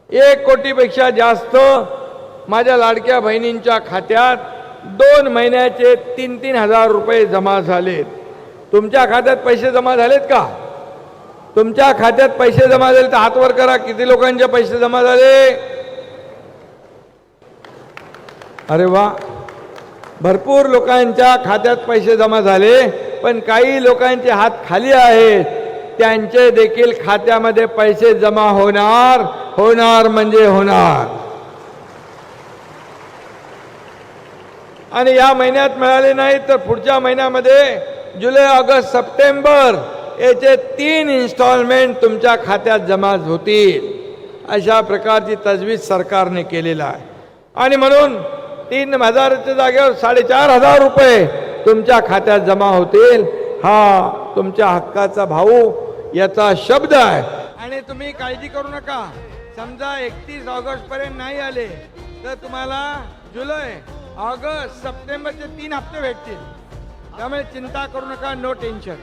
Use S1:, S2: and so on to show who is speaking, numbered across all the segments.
S1: 1 कोटीपेक्षा जास्त माझ्या लाडक्या बहिणींच्या खात्यात 2 महिन्याचे 3-3 हजार रुपये जमा झालेत. तुमच्या खात्यात पैसे जमा झालेत का? तुमच्या खात्यात पैसे जमा झाले तर हात वर करा. किती लोकांचे पैसे जमा झाले? अरे वा, भरपूर लोकांच्या खात्यात पैसे जमा झाले. पण काही लोकांचे हात खाली आहेत, त्यांचे देखील खात्यामध्ये पैसे जमा होणार म्हणजे होणार. आणि या महिन्यात मिळाले नाही तर पुढच्या महिन्यामध्ये जुलै, ऑगस्ट, सप्टेंबर याचे 3 इन्स्टॉलमेंट तुमच्या खात्यात जमा होतील. अशा प्रकारची तजवीज सरकारने केलेला आहे. आणि म्हणून 3,000च्या जागेवर 4,500 रुपये तुमच्या खात्यात जमा होतील. हा तुमच्या हक्काचा भाऊ याचा शब्द आहे. आणि तुम्ही काळजी करू नका. समजा 31 ऑगस्ट पर्यंत नाही आले तर तुम्हाला जुलै, ऑगस्ट, सप्टेंबरचे 3 हप्ते भेटतील. त्यामुळे चिंता करू नका. No tension.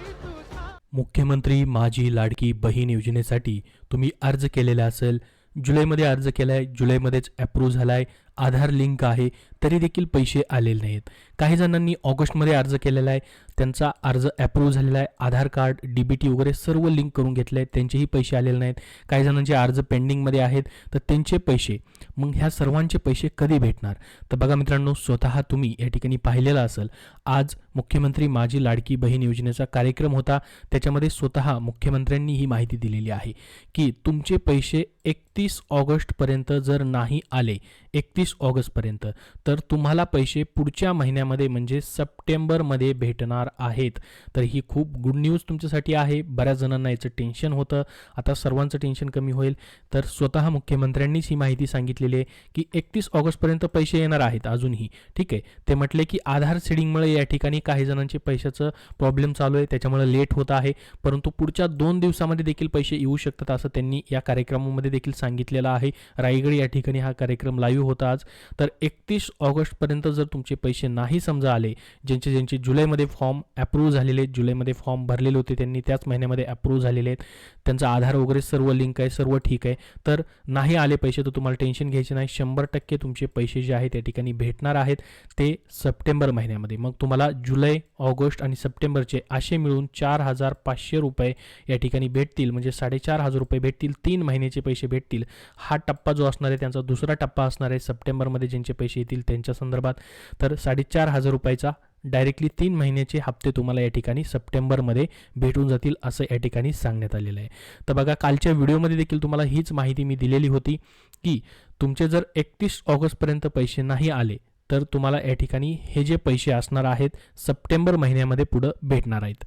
S2: मुख्यमंत्री माझी लाडकी बहीण योजनेसाठी तुम्ही अर्ज केलेला असेल, जुलैमध्ये अर्ज केला आहे, जुलैमध्येच अप्रूव्ह झाला आहे, आधार लिंक आहे, तरी देखील पैसे आलेले नाहीत. काही जणांनी ऑगस्टमध्ये अर्ज केलेला आहे, त्यांचा अर्ज अप्रूव्ह झालेला आहे, आधार कार्ड, DBT वगैरे सर्व लिंक करून घेतले आहेत, त्यांचेही पैसे आलेले नाहीत. काही जणांचे अर्ज पेंडिंगमध्ये आहेत, तर त्यांचे पैसे, मग ह्या सर्वांचे पैसे कधी भेटणार? तर बघा मित्रांनो, स्वतः तुम्ही या ठिकाणी पाहिलेलं असेल, आज मुख्यमंत्री माझी लाडकी बहीण योजनेचा कार्यक्रम होता. त्याच्यामध्ये स्वतः मुख्यमंत्र्यांनी ही माहिती दिलेली आहे की तुमचे पैसे 31 ऑगस्टपर्यंत जर नाही आले, 31 ऑगस्टपर्यंत, तर तुम्हाला पैसे पुढच्या महिन्यामध्ये म्हणजे सप्टेंबरमध्ये भेटणार आहेत. तर ही खूप गुड न्यूज तुमच्यासाठी आहे. बऱ्याच जणांना याचं टेन्शन होतं, आता सर्वांचं टेन्शन कमी होईल. तर स्वतः मुख्यमंत्र्यांनीच ही माहिती सांगितलेली आहे की 31 ऑगस्टपर्यंत पैसे येणार आहेत अजूनही. ठीक आहे, ते म्हटले की आधार सीडिंगमुळे या ठिकाणी काही जणांचे पैशाचं प्रॉब्लेम चालू आहे, त्याच्यामुळे लेट होत आहे, परंतु पुढच्या 2 दिवसामध्ये देखील पैसे येऊ शकतात असं त्यांनी या कार्यक्रमामध्ये देखील सांगितलेलं आहे. रायगड या ठिकाणी हा कार्यक्रम लाईव्ह होता आज. तर 31 ऑगस्टपर्यंत जर तुमचे पैसे नाही समजा आले, ज्यांचे जुलैमध्ये फॉर्म अप्रूव्ह झालेले, जुलैमध्ये फॉर्म भरलेले होते त्यांनी त्याच महिन्यामध्ये अप्रूव्ह झालेले आहेत, त्यांचा आधार वगैरे सर्व लिंक आहे, सर्व ठीक आहे, तर नाही आले पैसे तर तुम्हाला टेन्शन घ्यायचे नाही. 100% तुमचे पैसे जे आहेत त्या ठिकाणी भेटणार आहेत ते सप्टेंबर महिन्यामध्ये. मग तुम्हाला जुलै, ऑगस्ट आणि सप्टेंबरचे असे मिळून 4,500 रुपये या ठिकाणी भेटतील, म्हणजे 4,500 रुपये भेटतील. 3 महिन्याचे पैसे भेटतील. हा टप्पा जो असणार आहे त्यांचा दुसरा टप्पा असणार आहे सप्टेंबरमध्ये ज्यांचे पैसे येतील त्यांच्या संदर्भात. तर 4,500 रुपयाचा डायरेक्टली 3 महिन्याचे हप्ते तुम्हाला या ठिकाणी सप्टेंबरमध्ये भेटून जातील असं या ठिकाणी सांगण्यात आलेलं आहे. तर बघा, कालच्या व्हिडिओमध्ये देखील तुम्हाला हीच माहिती मी दिलेली होती की तुमचे जर 31 ऑगस्टपर्यंत पैसे नाही आले तर तुम्हाला या ठिकाणी हे जे पैसे असणार आहेत सप्टेंबर महिन्यामध्ये पुढं भेटणार आहेत.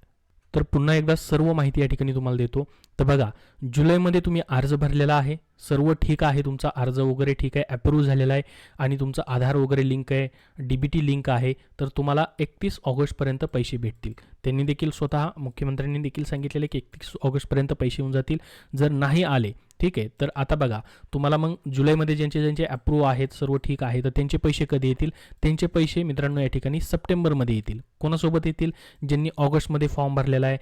S2: तर पुन्हा एकदा सर्व माहिती या ठिकाणी तुम्हाला देतो. तर बघा, जुलैमध्ये तुम्ही अर्ज भरलेला आहे, सर्व ठीक आहे, तुमचा अर्ज वगैरे ठीक आहे, अप्रूव्ह झालेला आहे आणि तुमचा आधार वगैरे लिंक आहे, DBT लिंक आहे, तर तुम्हाला 31 ऑगस्टपर्यंत पैसे भेटतील. त्यांनी देखील स्वतः मुख्यमंत्र्यांनी देखील सांगितलेले की 31 ऑगस्टपर्यंत पैसे येऊन जातील. जर नाही आले, ठीक आहे, तर आता बघा तुम्हाला मग जुलैमध्ये ज्यांचे अप्रूव्ह आहेत, सर्व ठीक आहे, तर त्यांचे पैसे कधी येतील? त्यांचे पैसे मित्रांनो या ठिकाणी सप्टेंबरमध्ये येतील. कोणासोबत येतील? ज्यांनी ऑगस्टमध्ये फॉर्म भरलेला आहे,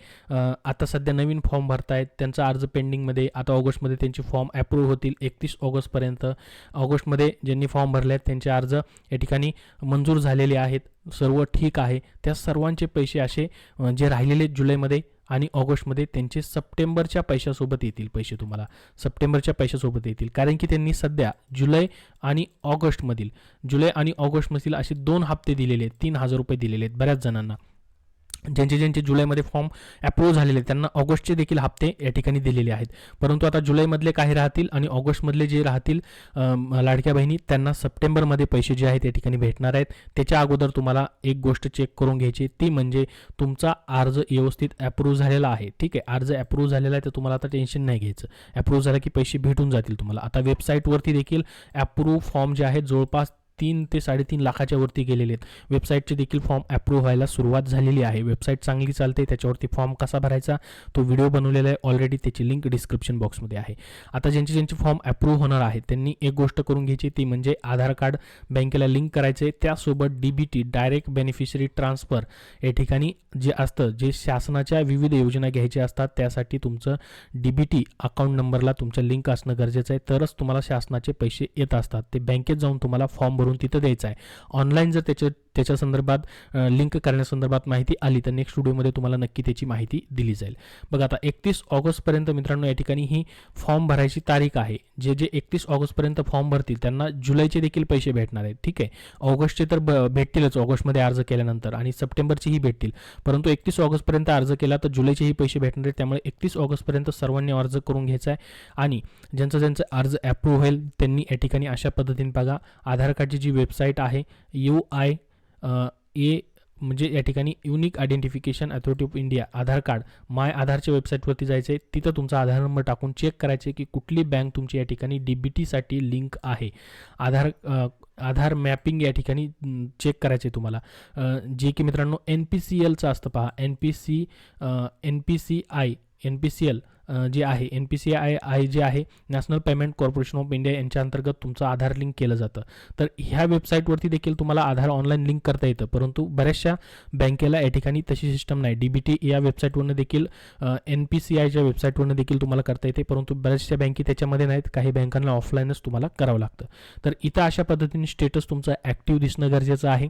S2: आता सध्या नवीन फॉर्म भरतायत, त्यांचा अर्ज पेंडिंगमध्ये, आता ऑगस्टमध्ये त्यांचे फॉर्म अप्रूव्ह होतील 31 ऑगस्टपर्यंत. ऑगस्टमध्ये ज्यांनी फॉर्म भरले आहेत त्यांचे अर्ज या ठिकाणी मंजूर झालेले आहेत, सर्व ठीक आहे. त्या सर्वांचे पैसे असे जे राहिलेले जुलैमध्ये आणि ऑगस्टमध्ये त्यांचे सप्टेंबरच्या पैशासोबत येतील. पैसे तुम्हाला सप्टेंबरच्या पैशासोबत येतील, कारण की त्यांनी सध्या जुलै आणि ऑगस्टमधील असे 2 हप्ते दिलेले आहेत, 3,000 रुपये दिलेले आहेत बऱ्याच जणांना. ज्यांचे जुलैमध्ये फॉर्म अप्रूव्ह झालेले त्यांना ऑगस्टचे देखील हप्ते या ठिकाणी दिलेले आहेत. परंतु आता जुलैमधले काही राहतील आणि ऑगस्टमधले जे राहतील लाडक्या बहिणी त्यांना सप्टेंबरमध्ये पैसे जे आहेत या ठिकाणी भेटणार आहेत. त्याच्या अगोदर तुम्हाला एक गोष्ट चेक करून घ्यायची, ती म्हणजे तुमचा अर्ज व्यवस्थित अप्रूव्ह झालेला आहे. ठीक आहे, अर्ज अप्रूव्ह झालेला आहे तर तुम्हाला आता टेन्शन नाही घ्यायचं. अप्रूव्ह झाला की पैसे भेटून जातील तुम्हाला. आता वेबसाईटवरती देखील अप्रूव्ह फॉर्म जे आहेत जवळपास 3 ते 3.5 लाखाच्या वरती गेलेले आहेत. वेबसाईटचे देखील फॉर्म अप्रूव्ह व्हायला सुरुवात झालेली आहे. वेबसाईट चांगली चालते. त्याच्यावरती फॉर्म कसा भरायचा तो व्हिडिओ बनवलेला आहे ऑलरेडी, त्याची लिंक डिस्क्रिप्शन बॉक्समध्ये आहे. आता ज्यांचे फॉर्म अप्रूव्ह होणार आहेत त्यांनी एक गोष्ट करून घ्यायची, ती म्हणजे आधार कार्ड बँकेला लिंक करायचे, त्यासोबत DBT डायरेक्ट बेनिफिशरी ट्रान्सफर या ठिकाणी जे असतं, जे शासनाच्या विविध योजना घ्यायच्या असतात त्यासाठी तुमचं DBT अकाउंट नंबरला तुमच्या लिंक असणं गरजेचं आहे, तरच तुम्हाला शासनाचे पैसे येत असतात. ते बँकेत जाऊन तुम्हाला फॉर्म भरून तिथं द्यायचा आहे. ऑनलाईन जर त्याच्या संदर्भात लिंक करण्यासंदर्भात माहिती आली तर नेक्स्ट व्हिडिओमध्ये तुम्हाला नक्की त्याची माहिती दिली जाईल. बघा आता 31 ऑगस्टपर्यंत मित्रांनो या ठिकाणी ही फॉर्म भरायची तारीख आहे. जे 31 ऑगस्टपर्यंत फॉर्म भरतील त्यांना जुलैचे देखील पैसे भेटणार आहेत. ठीक आहे, ऑगस्टचे तर भेटतीलच ऑगस्टमध्ये अर्ज केल्यानंतर, आणि सप्टेंबरचेही भेटतील, परंतु 31 ऑगस्टपर्यंत अर्ज केला तर जुलैचेही पैसे भेटणार आहेत. त्यामुळे 31 ऑगस्टपर्यंत सर्वांनी अर्ज करून घ्यायचा आहे. आणि ज्यांचं अर्ज अप्रूव्ह होईल त्यांनी या ठिकाणी अशा पद्धतीने बघा, आधार कार्डची जी वेबसाईट आहे UIA म्हणजे या ठिकाणी unique identification authority of India Aadhaar card my आधारच्या वेबसाईटवरती जायचं आहे. तिथं तुमचा आधार नंबर टाकून चेक करायचे की कुठली बँक तुमची या ठिकाणी DBTसाठी लिंक आहे. आधार मॅपिंग या ठिकाणी चेक करायचे तुम्हाला, जे की मित्रांनो NPCLचं असतं पहा. NPCL जे आहे NPCI जे आहे national payment corporation of India, यांच्या अंतर्गत तुमचं आधार लिंक केलं जातं. तर ह्या वेबसाईटवरती देखील तुम्हाला आधार ऑनलाईन लिंक करता येतं, परंतु बऱ्याचशा बँकेला या ठिकाणी तशी सिस्टम नाही. DBT या वेबसाईटवरनं देखील NPCIच्या वेबसाईटवरनं देखील तुम्हाला करता येते, परंतु बऱ्याचशा बँके त्याच्यामध्ये नाहीत. काही बँकांना ऑफलाईनच तुम्हाला करावं लागतं. तर इथं अशा पद्धतीने स्टेटस तुमचं ॲक्टिव्ह दिसणं गरजेचं आहे.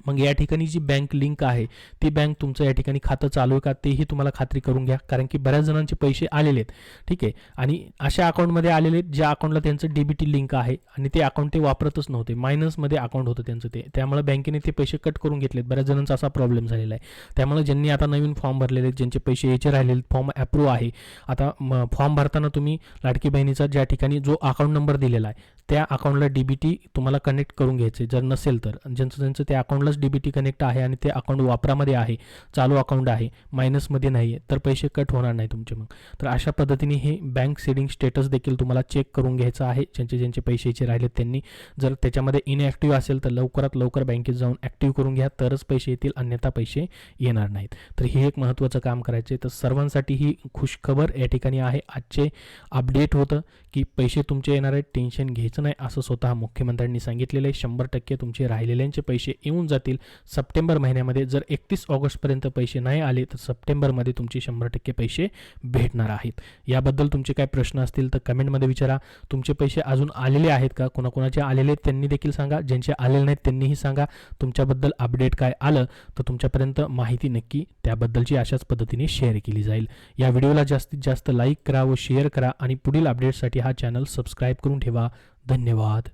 S2: मग या ठिकाणी जी बँक लिंक आहे ती बँक तुमचं या ठिकाणी खातं चालू आहे का तेही तुम्हाला खात्री करून घ्या, कारण की बऱ्याच जणांचे पैसे आलेले आहेत. ठीक आहे, आणि अशा अकाउंटमध्ये आलेले आहेत ज्या अकाउंटला त्यांचं DBT लिंक आहे आणि ते अकाउंट ते वापरतच नव्हते, मायनसमध्ये अकाउंट होतं त्यांचं ते, त्यामुळे बँकेने ते पैसे कट करून घेतलेत. बऱ्याच जणांचा असा प्रॉब्लेम झालेला आहे. त्यामुळे ज्यांनी आता नवीन फॉर्म भरलेले आहेत, ज्यांचे पैसे यायचे राहिलेले, फॉर्म अप्रूव्ह आहे. आता फॉर्म भरताना तुम्ही लाडकी बहिणीचा ज्या ठिकाणी जो अकाउंट नंबर दिलेला आहे त्या अकाउंटला DBT तुम्हाला कनेक्ट करून घ्यायचे. जर नसेल तर ज्यांचं त्या अकाउंटलाच DBT कनेक्ट आहे आणि ते अकाउंट वापरामध्ये आहे, चालू अकाउंट आहे, मायनसमध्ये नाही आहे, तर पैसे कट होणार नाही तुमचे. मग तर अशा पद्धतीने हे बँक सेडिंग स्टेटस देखील तुम्हाला चेक करून घ्यायचं आहे. ज्यांचे पैशाचे राहिलेत त्यांनी, जर त्याच्यामध्ये इनॲक्टिव्ह असेल तर लवकरात लवकर बँकेत जाऊन ॲक्टिव्ह करून घ्या, तरच पैसे येतील, अन्यथा पैसे येणार नाहीत. तर हे एक महत्त्वाचं काम करायचं आहे. तर सर्वांसाठी ही खुशखबर या ठिकाणी आहे. आजचे अपडेट होतं की पैसे तुमचे येणार आहेत, टेन्शन घ्यायचं नाही असं स्वतः मुख्यमंत्र्यांनी सांगितलेलं आहे. 100% तुमचे राहिलेल्यांचे पैसे येऊन जातील सप्टेंबर महिन्यामध्ये. जर 31 ऑगस्टपर्यंत पैसे नाही आले तर सप्टेंबरमध्ये तुमचे 100% पैसे भेटणार आहेत. याबद्दल तुमचे काय प्रश्न असतील तर कमेंटमध्ये विचारा. तुमचे पैसे अजून आलेले आहेत का, कोणाकोणाचे आलेले आहेत त्यांनी देखील सांगा, ज्यांचे आलेले नाहीत त्यांनीही सांगा. तुमच्याबद्दल अपडेट काय आलं तर तुमच्यापर्यंत माहिती नक्की त्याबद्दलची अशाच पद्धतीने शेअर केली जाईल. या व्हिडिओला जास्तीत जास्त लाईक करा व शेअर करा आणि पुढील अपडेटसाठी हा चॅनल सबस्क्राईब करून ठेवा. धन्यवाद.